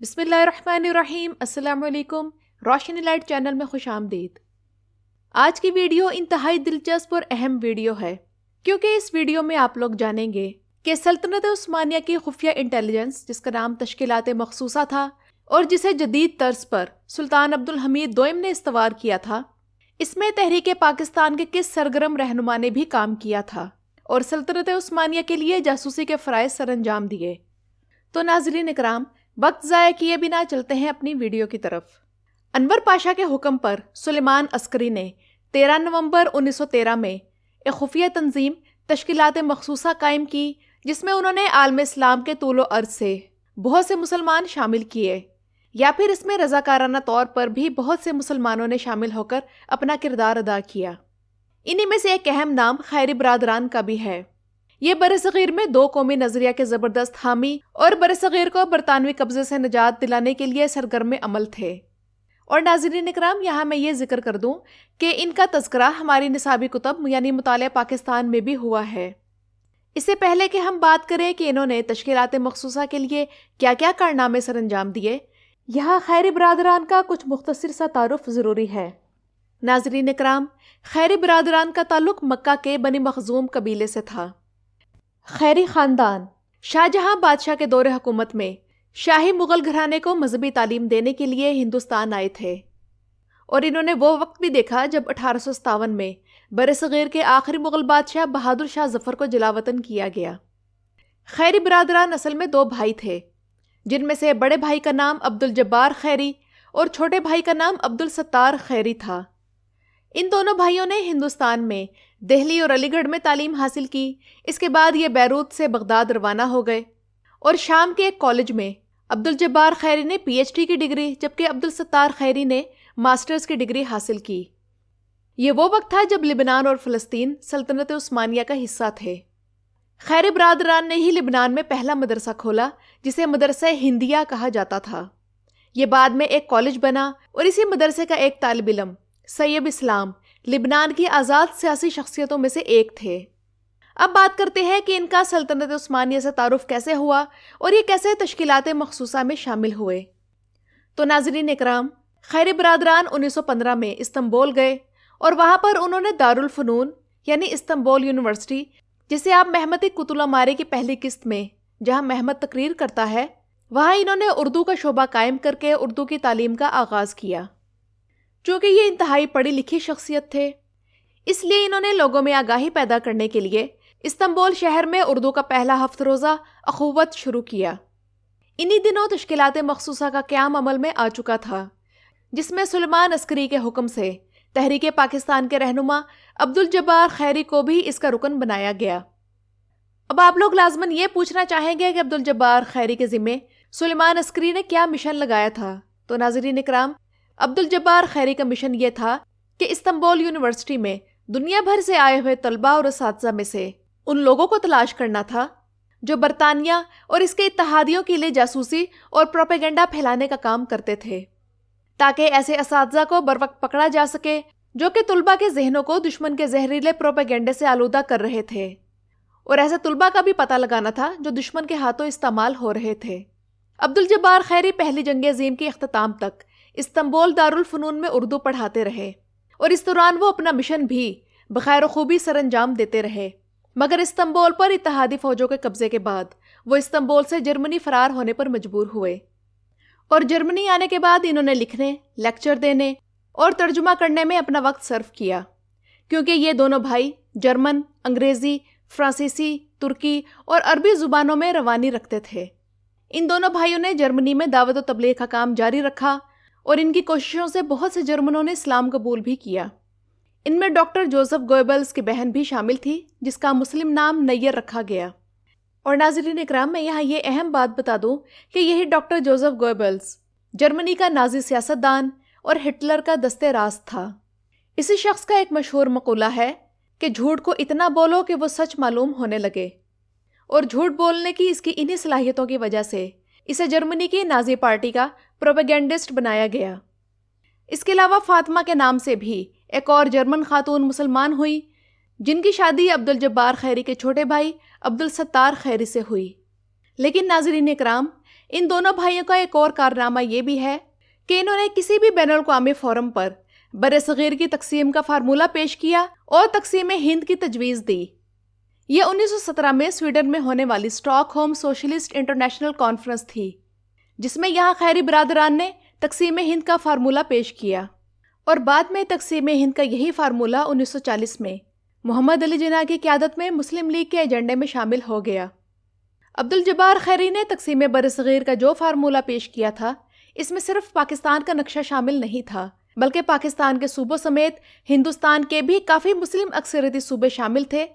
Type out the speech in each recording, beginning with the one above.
بسم اللہ الرحمن الرحیم۔ السلام علیکم، روشنی لائٹ چینل میں خوش آمدید۔ آج کی ویڈیو انتہائی دلچسپ اور اہم ویڈیو ہے کیونکہ اس ویڈیو میں آپ لوگ جانیں گے کہ سلطنت عثمانیہ کی خفیہ انٹیلیجنس، جس کا نام تشکیلات مخصوصہ تھا اور جسے جدید طرز پر سلطان عبدالحمید دوئم نے استوار کیا تھا، اس میں تحریک پاکستان کے کس سرگرم رہنما نے بھی کام کیا تھا اور سلطنت عثمانیہ کے لیے جاسوسی کے فرائض سر انجام دیے۔ تو ناظرین اکرام، وقت ضائع کیے بنا چلتے ہیں اپنی ویڈیو کی طرف۔ انور پاشا کے حکم پر سلیمان عسکری نے 13 نومبر 1913 میں ایک خفیہ تنظیم تشکیلات مخصوصہ قائم کی، جس میں انہوں نے عالم اسلام کے طول و عرض سے بہت سے مسلمان شامل کیے، یا پھر اس میں رضاکارانہ طور پر بھی بہت سے مسلمانوں نے شامل ہو کر اپنا کردار ادا کیا۔ انہی میں سے ایک اہم نام خیری برادران کا بھی ہے۔ یہ برصغیر میں دو قومی نظریہ کے زبردست حامی اور برصغیر کو برطانوی قبضے سے نجات دلانے کے لیے سرگرم عمل تھے۔ اور ناظرین اکرام، یہاں میں یہ ذکر کر دوں کہ ان کا تذکرہ ہماری نصابی کتب یعنی مطالعہ پاکستان میں بھی ہوا ہے۔ اس سے پہلے کہ ہم بات کریں کہ انہوں نے تشکیلات مخصوصہ کے لیے کیا کیا کارنامے سر انجام دیے، یہاں خیری برادران کا کچھ مختصر سا تعارف ضروری ہے۔ ناظرین اکرام، خیری برادران کا تعلق مکہ کے بنی مخزوم قبیلے سے تھا۔ خیری خاندان شاہ جہاں بادشاہ کے دور حکومت میں شاہی مغل گھرانے کو مذہبی تعلیم دینے کے لیے ہندوستان آئے تھے، اور انہوں نے وہ وقت بھی دیکھا جب 1857 میں برصغیر کے آخری مغل بادشاہ بہادر شاہ ظفر کو جلاوطن کیا گیا۔ خیری برادران اصل میں دو بھائی تھے، جن میں سے بڑے بھائی کا نام عبدالجبار خیری اور چھوٹے بھائی کا نام عبدالستار خیری تھا۔ ان دونوں بھائیوں نے ہندوستان میں دہلی اور علی گڑھ میں تعلیم حاصل کی۔ اس کے بعد یہ بیروت سے بغداد روانہ ہو گئے اور شام کے ایک کالج میں عبدالجبار خیری نے پی ایچ ڈی کی ڈگری جبکہ عبدالستار خیری نے ماسٹرز کی ڈگری حاصل کی۔ یہ وہ وقت تھا جب لبنان اور فلسطین سلطنت عثمانیہ کا حصہ تھے۔ خیری برادران نے ہی لبنان میں پہلا مدرسہ کھولا، جسے مدرسہ ہندیہ کہا جاتا تھا۔ یہ بعد میں ایک کالج بنا اور اسی مدرسے کا ایک طالب علم سیب اسلام لبنان کی آزاد سیاسی شخصیتوں میں سے ایک تھے۔ اب بات کرتے ہیں کہ ان کا سلطنت عثمانیہ سے تعارف کیسے ہوا اور یہ کیسے تشکیلات مخصوصہ میں شامل ہوئے۔ تو ناظرین اکرام، خیری برادران 1915 میں استنبول گئے اور وہاں پر انہوں نے دارالفنون یعنی استنبول یونیورسٹی، جسے آپ مہمتی کتلہ مارے کی پہلی قسط میں جہاں محمد تقریر کرتا ہے، وہاں انہوں نے اردو کا شعبہ قائم کر کے اردو کی تعلیم کا آغاز کیا۔ چونکہ یہ انتہائی پڑھی لکھی شخصیت تھے، اس لیے انہوں نے لوگوں میں آگاہی پیدا کرنے کے لیے استنبول شہر میں اردو کا پہلا ہفت روزہ اخوت شروع کیا۔ انہی دنوں تشکیلات مخصوصہ کا قیام عمل میں آ چکا تھا، جس میں سلیمان عسکری کے حکم سے تحریک پاکستان کے رہنما عبدالجبار خیری کو بھی اس کا رکن بنایا گیا۔ اب آپ لوگ لازماً یہ پوچھنا چاہیں گے کہ عبدالجبار خیری کے ذمے سلیمان عسکری نے کیا مشن لگایا تھا۔ تو ناظرین اکرام، عبدالجبار خیری کا مشن یہ تھا کہ استنبول یونیورسٹی میں دنیا بھر سے آئے ہوئے طلباء اور اساتذہ میں سے ان لوگوں کو تلاش کرنا تھا جو برطانیہ اور اس کے اتحادیوں کے لیے جاسوسی اور پروپیگنڈا پھیلانے کا کام کرتے تھے، تاکہ ایسے اساتذہ کو بروقت پکڑا جا سکے جو کہ طلباء کے ذہنوں کو دشمن کے زہریلے پروپیگنڈے سے آلودہ کر رہے تھے، اور ایسے طلباء کا بھی پتہ لگانا تھا جو دشمن کے ہاتھوں استعمال ہو رہے تھے۔ عبدالجبار خیری پہلی جنگ عظیم کے اختتام تک استنبول دارالفنون میں اردو پڑھاتے رہے، اور اس دوران وہ اپنا مشن بھی بخیر و خوبی سر انجام دیتے رہے۔ مگر استنبول پر اتحادی فوجوں کے قبضے کے بعد وہ استنبول سے جرمنی فرار ہونے پر مجبور ہوئے، اور جرمنی آنے کے بعد انہوں نے لکھنے، لیکچر دینے اور ترجمہ کرنے میں اپنا وقت صرف کیا، کیونکہ یہ دونوں بھائی جرمن، انگریزی، فرانسیسی، ترکی اور عربی زبانوں میں روانی رکھتے تھے۔ ان دونوں بھائیوں نے جرمنی میں دعوت و تبلیغ کا کام جاری رکھا، اور ان کی کوششوں سے بہت سے جرمنوں نے اسلام قبول بھی کیا۔ ان میں ڈاکٹر جوزف گوئبلز کی بہن بھی شامل تھی، جس کا مسلم نام نیر رکھا گیا۔ اور ناظرین اکرام، میں یہاں یہ اہم بات بتا دوں کہ یہی ڈاکٹر جوزف گوئبلز جرمنی کا نازی سیاستدان اور ہٹلر کا دستے راست تھا۔ اسی شخص کا ایک مشہور مقولہ ہے کہ جھوٹ کو اتنا بولو کہ وہ سچ معلوم ہونے لگے، اور جھوٹ بولنے کی اس کی انہی صلاحیتوں کی وجہ سے اسے جرمنی کی نازی پارٹی کا پروپیگنڈسٹ بنایا گیا۔ اس کے علاوہ فاطمہ کے نام سے بھی ایک اور جرمن خاتون مسلمان ہوئی، جن کی شادی عبدالجبار خیری کے چھوٹے بھائی عبدالستار خیری سے ہوئی۔ لیکن ناظرین اکرام، ان دونوں بھائیوں کا ایک اور کارنامہ یہ بھی ہے کہ انہوں نے کسی بھی بین الاقوامی فورم پر برصغیر کی تقسیم کا فارمولہ پیش کیا اور تقسیم ہند کی تجویز دی۔ یہ 1917 میں سویڈن میں ہونے والی stock home socialist international conference تھی، جس میں یہاں خیری برادران نے تقسیم ہند کا فارمولہ پیش کیا، اور بعد میں تقسیم ہند کا یہی فارمولہ 1940 میں محمد علی جناح کی قیادت میں مسلم لیگ کے ایجنڈے میں شامل ہو گیا۔ عبدالجبار خیری نے تقسیم برصغیر کا جو فارمولہ پیش کیا تھا، اس میں صرف پاکستان کا نقشہ شامل نہیں تھا، بلکہ پاکستان کے صوبوں سمیت ہندوستان کے بھی کافی مسلم اکثریتی صوبے شامل تھے،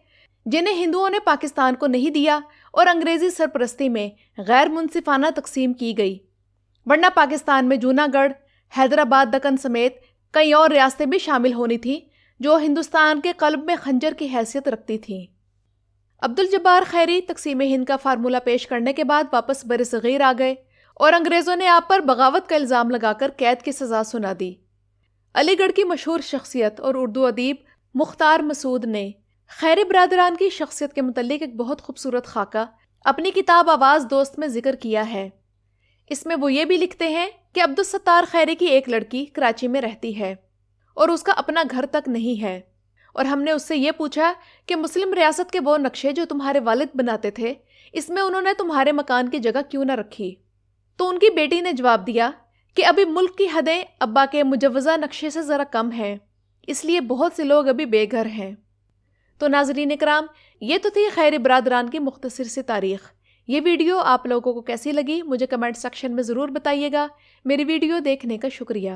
جنہیں ہندوؤں نے پاکستان کو نہیں دیا اور انگریزی سرپرستی میں غیر منصفانہ تقسیم کی گئی، ورنہ پاکستان میں جوناگڑھ، حیدرآباد، دکن سمیت کئی اور ریاستیں بھی شامل ہونی تھیں جو ہندوستان کے قلب میں خنجر کی حیثیت رکھتی تھیں۔ عبدالجبار خیری تقسیم ہند کا فارمولہ پیش کرنے کے بعد واپس برصغیر آ گئے اور انگریزوں نے آپ پر بغاوت کا الزام لگا کر قید کی سزا سنا دی۔ علی گڑھ کی مشہور شخصیت اور اردو ادیب مختار مسعود نے خیری برادران کی شخصیت کے متعلق ایک بہت خوبصورت خاکہ اپنی کتاب آواز دوست میں ذکر کیا ہے۔ اس میں وہ یہ بھی لکھتے ہیں کہ عبدالستار خیری کی ایک لڑکی کراچی میں رہتی ہے اور اس کا اپنا گھر تک نہیں ہے، اور ہم نے اس سے یہ پوچھا کہ مسلم ریاست کے وہ نقشے جو تمہارے والد بناتے تھے، اس میں انہوں نے تمہارے مکان کی جگہ کیوں نہ رکھی؟ تو ان کی بیٹی نے جواب دیا کہ ابھی ملک کی حدیں ابا کے مجوزہ نقشے سے ذرا کم ہیں، اس لیے بہت سے لوگ ابھی بے گھر ہیں۔ تو ناظرین اکرام، یہ تو تھی خیری برادران کی مختصر سی تاریخ۔ یہ ویڈیو آپ لوگوں کو کیسی لگی مجھے کمنٹ سیکشن میں ضرور بتائیے گا۔ میری ویڈیو دیکھنے کا شکریہ۔